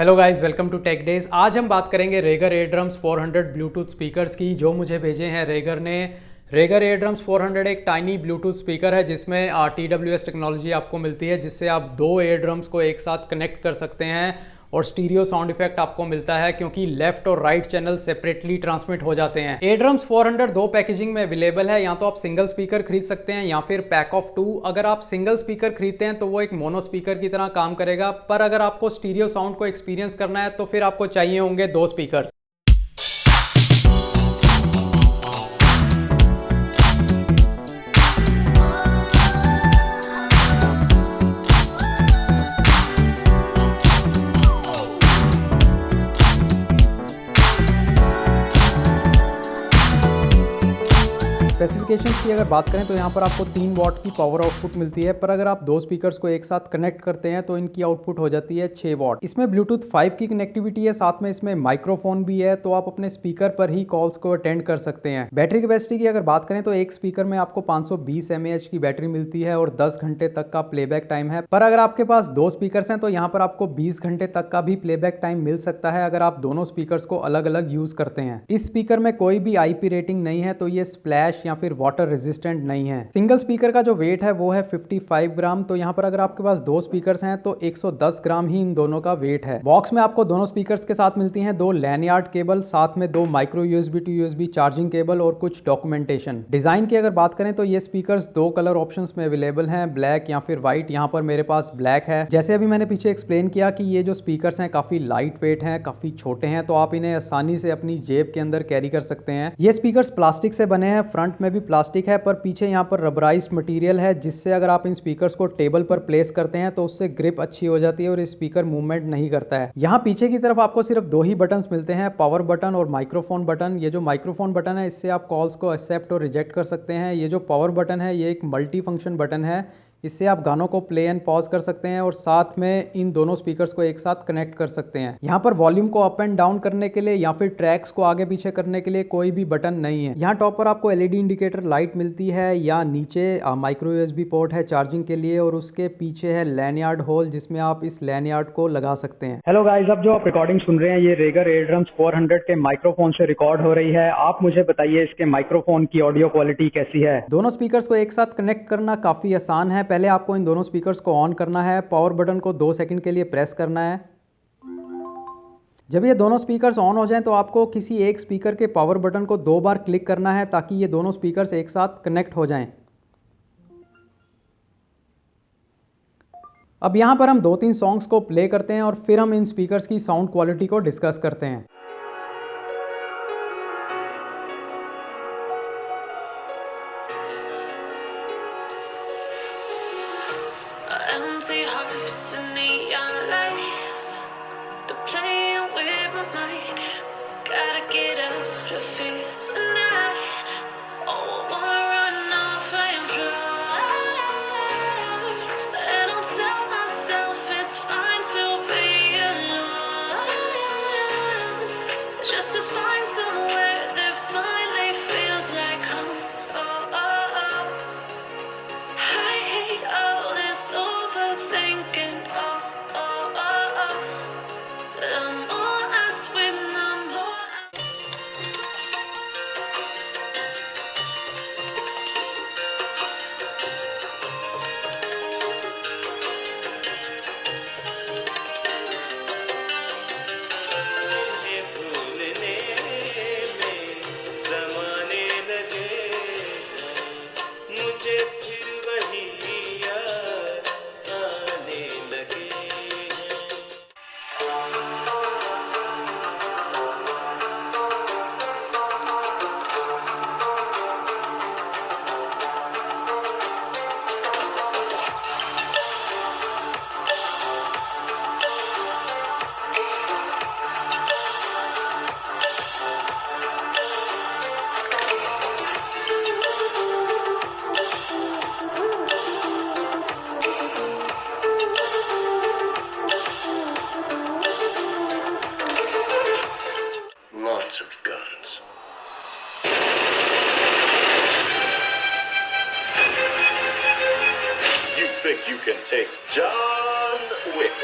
Hello guys, welcome to Tech Days. आज हम बात करेंगे रेगर एयरड्रम्स 400 ब्लूटूथ स्पीकर्स की, जो मुझे भेजे हैं रेगर ने। रेगर एयरड्रम्स 400 एक टाइनी ब्लूटूथ स्पीकर है जिसमें TWS टेक्नोलॉजी आपको मिलती है, जिससे आप दो एयरड्रम्स को एक साथ कनेक्ट कर सकते हैं और स्टीरियो साउंड इफेक्ट आपको मिलता है क्योंकि लेफ्ट और राइट चैनल सेपरेटली ट्रांसमिट हो जाते हैं। एयरड्रम्स 400 दो पैकेजिंग में अवेलेबल है, या तो आप सिंगल स्पीकर खरीद सकते हैं या फिर पैक ऑफ 2। अगर आप सिंगल स्पीकर खरीदते हैं तो वो एक मोनो स्पीकर की तरह काम करेगा, पर अगर आपको स्टीरियो साउंड को एक्सपीरियंस करना है तो फिर आपको चाहिए होंगे दो स्पीकर। स्पेसिफिकेशंस की अगर बात करें तो यहाँ पर आपको 3 वॉट की पावर आउटपुट मिलती है, पर अगर आप दो स्पीकर्स को एक साथ कनेक्ट करते हैं तो इनकी आउटपुट हो जाती है 6 वॉट। इसमें ब्लूटूथ 5 की कनेक्टिविटी है, साथ में इसमें माइक्रोफोन भी है, तो आप अपने स्पीकर पर ही कॉल्स को अटेंड कर सकते हैं। बैटरी कैपेसिटी की अगर बात करें तो एक स्पीकर में आपको 520 mAh की बैटरी मिलती है और 10 घंटे तक का प्लेबैक टाइम है। पर अगर आपके पास दो स्पीकर्स हैं तो यहाँ पर आपको 20 घंटे तक का भी प्लेबैक टाइम मिल सकता है अगर आप दोनों स्पीकर्स को अलग अलग यूज करते हैं। इस स्पीकर में कोई भी IP रेटिंग नहीं है, तो ये स्प्लैश या फिर वाटर रेजिस्टेंट नहीं है। सिंगल स्पीकर का जो वेट है वो है 55 ग्राम, तो यहाँ पर अगर आपके पास दो स्पीकर्स हैं तो 110 ग्राम ही इन दोनों का वेट है। बॉक्स में आपको दोनों स्पीकर्स के साथ मिलती हैं दो लैनयार्ड केबल, साथ में दो micro USB to USB charging cable और कुछ डॉक्यूमेंटेशन। डिजाइन की अगर बात करें तो ये स्पीकर्स दो कलर ऑप्शंस में अवेलेबल हैं, ब्लैक या फिर व्हाइट। यहाँ पर मेरे पास ब्लैक है। जैसे अभी मैंने पीछे एक्सप्लेन किया कि ये जो स्पीकर्स हैं काफी लाइट वेट हैं, काफी छोटे हैं, तो आप इन्हें आसानी से अपनी जेब के अंदर कैरी कर सकते हैं। ये स्पीकर्स प्लास्टिक से बने हैं, फ्रंट में भी प्लास्टिक है, पर पीछे यहाँ पर रबराइज्ड मटेरियल है, जिससे अगर आप इन स्पीकर्स को टेबल पर प्लेस करते हैं तो उससे ग्रिप अच्छी हो जाती है और स्पीकर मूवमेंट नहीं करता है। यहाँ पीछे की तरफ आपको सिर्फ दो ही बटन्स मिलते हैं, पावर बटन और माइक्रोफोन बटन। ये जो माइक्रोफोन बटन है इससे आप कॉल्स को एक्सेप्ट और रिजेक्ट कर सकते हैं। ये जो पावर बटन है ये एक मल्टी फंक्शन बटन है, इससे आप गानों को प्ले एंड पॉज कर सकते हैं और साथ में इन दोनों स्पीकर्स को एक साथ कनेक्ट कर सकते हैं। यहाँ पर वॉल्यूम को अप एंड डाउन करने के लिए या फिर ट्रैक्स को आगे पीछे करने के लिए कोई भी बटन नहीं है। यहाँ टॉप पर आपको LED इंडिकेटर लाइट मिलती है, या नीचे माइक्रो USB पोर्ट है चार्जिंग के लिए, और उसके पीछे है लैनयार्ड होल जिसमें आप इस लैनयार्ड को लगा सकते हैं। हेलो गाइस, अब जो आप रिकॉर्डिंग सुन रहे हैं ये रेगर एयरड्रम्स 400 के माइक्रोफोन से रिकॉर्ड हो रही है। आप मुझे बताइए इसके माइक्रोफोन की ऑडियो क्वालिटी कैसी है। दोनों स्पीकर्स को एक साथ कनेक्ट करना काफी आसान है। पहले आपको इन दोनों स्पीकर्स को ऑन करना है, पावर बटन को 2 सेकंड के लिए प्रेस करना है। जब ये दोनों स्पीकर्स ऑन हो जाएं तो आपको किसी एक स्पीकर के पावर बटन को 2 बार क्लिक करना है ताकि ये दोनों स्पीकर्स एक साथ कनेक्ट हो जाएं। अब यहाँ पर हम 2-3 सॉन्ग्स को प्ले करते हैं और फिर हम इन स्पीकर्स की साउंड क्वालिटी को डिस्कस करते हैं। Empty hearts and neon lights, they're playing with my mind. Gotta get out of here tonight. Oh, I wanna run off and fly. And I'll tell myself it's fine to be alone, just to find somewhere that finally feels like home. Oh, oh, oh. I hate all this overthinking. Oh, oh, oh, oh. The more I swim, the more मुझे भूलने में ज़माने लगे, मुझे फिर वही याद आने लगे हैं। Lots of guns. You think you can take John Wick?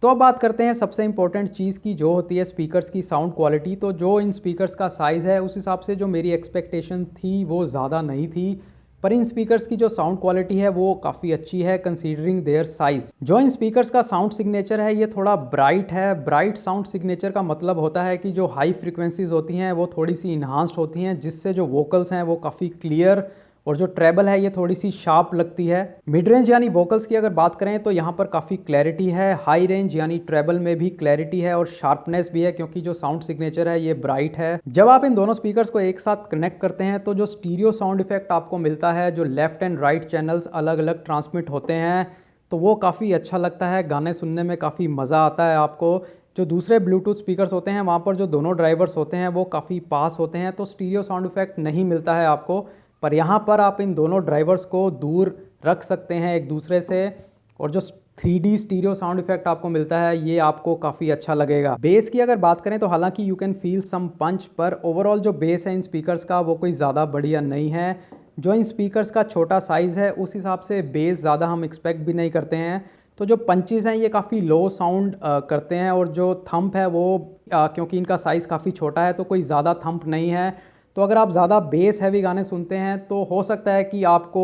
तो अब बात करते हैं सबसे इंपॉर्टेंट चीज़ की, जो होती है स्पीकर्स की साउंड क्वालिटी। तो जो इन स्पीकर्स का साइज़ है उस हिसाब से जो मेरी एक्सपेक्टेशन थी वो ज़्यादा नहीं थी, पर इन स्पीकर्स की जो साउंड क्वालिटी है वो काफ़ी अच्छी है कंसीडरिंग देयर साइज़। जो इन स्पीकर्स का साउंड सिग्नेचर है ये थोड़ा ब्राइट है। ब्राइट साउंड सिग्नेचर का मतलब होता है कि जो हाई फ्रिक्वेंसीज होती हैं वो थोड़ी सी इन्हांस्ड होती हैं, जिससे जो वोकल्स हैं वो काफ़ी क्लियर, और जो ट्रेबल है ये थोड़ी सी शार्प लगती है। मिड रेंज यानी वोकल्स की अगर बात करें तो यहाँ पर काफ़ी क्लैरिटी है। हाई रेंज यानी ट्रेबल में भी क्लैरिटी है और शार्पनेस भी है, क्योंकि जो साउंड सिग्नेचर है ये ब्राइट है। जब आप इन दोनों स्पीकर्स को एक साथ कनेक्ट करते हैं तो जो स्टीरियो साउंड इफेक्ट आपको मिलता है, जो लेफ्ट एंड राइट चैनल्स अलग अलग ट्रांसमिट होते हैं, तो वो काफ़ी अच्छा लगता है। गाने सुनने में काफ़ी मज़ा आता है आपको। जो दूसरे ब्लूटूथ स्पीकर्स होते हैं वहाँ पर जो दोनों ड्राइवर्स होते हैं वो काफ़ी पास होते हैं, तो स्टीरियो साउंड इफेक्ट नहीं मिलता है आपको। पर यहाँ पर आप इन दोनों ड्राइवर्स को दूर रख सकते हैं एक दूसरे से, और जो 3D स्टीरियो साउंड इफेक्ट आपको मिलता है ये आपको काफ़ी अच्छा लगेगा। बेस की अगर बात करें तो हालांकि यू कैन फील सम पंच, पर ओवरऑल जो बेस है इन स्पीकर्स का वो कोई ज़्यादा बढ़िया नहीं है। जो इन स्पीकर्स का छोटा साइज़ है उस हिसाब से बेस ज़्यादा हम एक्सपेक्ट भी नहीं करते हैं। तो जो पंचेस हैं ये काफ़ी लो साउंड करते हैं, और जो थंप है वो क्योंकि इनका साइज़ काफ़ी छोटा है तो कोई ज़्यादा थंप नहीं है। तो अगर आप ज़्यादा बेस हैवी गाने सुनते हैं तो हो सकता है कि आपको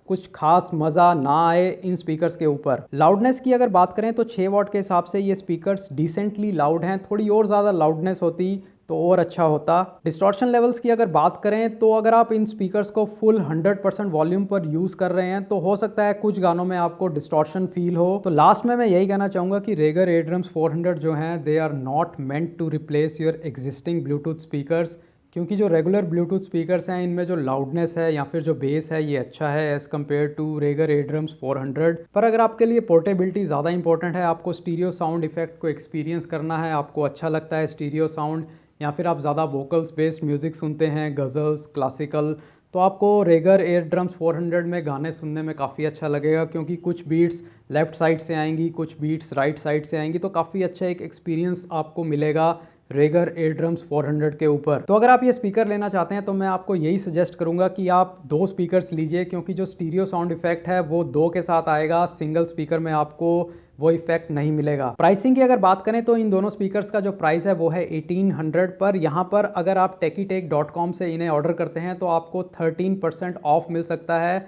कुछ खास मज़ा ना आए इन स्पीकर्स के ऊपर। लाउडनेस की अगर बात करें तो 6 वॉट के हिसाब से ये स्पीकर्स डिसेंटली लाउड हैं। थोड़ी और ज़्यादा लाउडनेस होती तो और अच्छा होता। डिस्टॉर्शन लेवल्स की अगर बात करें तो अगर आप इन स्पीकर्स को फुल 100% वॉल्यूम पर यूज़ कर रहे हैं तो हो सकता है कुछ गानों में आपको डिस्टॉर्शन फील हो। तो लास्ट में मैं यही कहना चाहूँगा कि रेगर एयरड्रम्स 400 जो हैं they are not meant to replace your existing Bluetooth speakers, क्योंकि जो रेगुलर ब्लूटूथ स्पीकर्स हैं इनमें जो लाउडनेस है या फिर जो बेस है ये अच्छा है एज़ कम्पेयर टू रेगर एयरड्रम्स 400। पर अगर आपके लिए पोर्टेबिलिटी ज़्यादा इंपॉर्टेंट है, आपको स्टीरियो साउंड इफेक्ट को एक्सपीरियंस करना है, आपको अच्छा लगता है स्टीरियो साउंड, या फिर आप ज़्यादा वोकल्स बेस्ड म्यूज़िक सुनते हैं, गज़ल्स, क्लासिकल, तो आपको रेगर एयरड्रम्स 400 में गाने सुनने में काफ़ी अच्छा लगेगा, क्योंकि कुछ बीट्स लेफ़्ट साइड से आएंगी, कुछ बीट्स राइट साइड से आएंगी, तो काफ़ी अच्छा एक एक्सपीरियंस आपको मिलेगा रेगर एयरड्रम्स 400 के ऊपर। तो अगर आप ये स्पीकर लेना चाहते हैं तो मैं आपको यही सजेस्ट करूंगा कि आप 2 स्पीकर्स लीजिए, क्योंकि जो स्टीरियो साउंड इफेक्ट है वो 2 के साथ आएगा, सिंगल स्पीकर में आपको वो इफेक्ट नहीं मिलेगा। प्राइसिंग की अगर बात करें तो इन दोनों स्पीकर्स का जो प्राइस है वो है 1800 पर। यहाँ पर अगर आप techitech.com से इन्हें ऑर्डर करते हैं तो आपको 13% ऑफ मिल सकता है।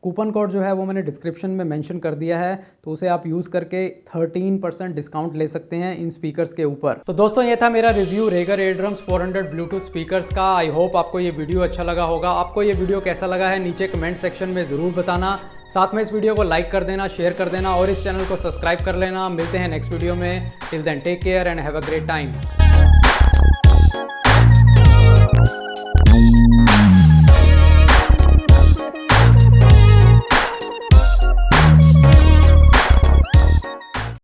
कूपन कोड जो है वो मैंने डिस्क्रिप्शन में मेंशन कर दिया है, तो उसे आप यूज़ करके 13% डिस्काउंट ले सकते हैं इन स्पीकर्स के ऊपर। तो दोस्तों ये था मेरा रिव्यू रेगर एयरड्रम्स 400 ब्लूटूथ स्पीकर्स का। आई होप आपको ये वीडियो अच्छा लगा होगा। आपको ये वीडियो कैसा लगा है नीचे कमेंट सेक्शन में ज़रूर बताना। साथ में इस वीडियो को लाइक कर देना, शेयर कर देना और इस चैनल को सब्सक्राइब कर लेना। मिलते हैं नेक्स्ट वीडियो में। Till then take care and have a great time.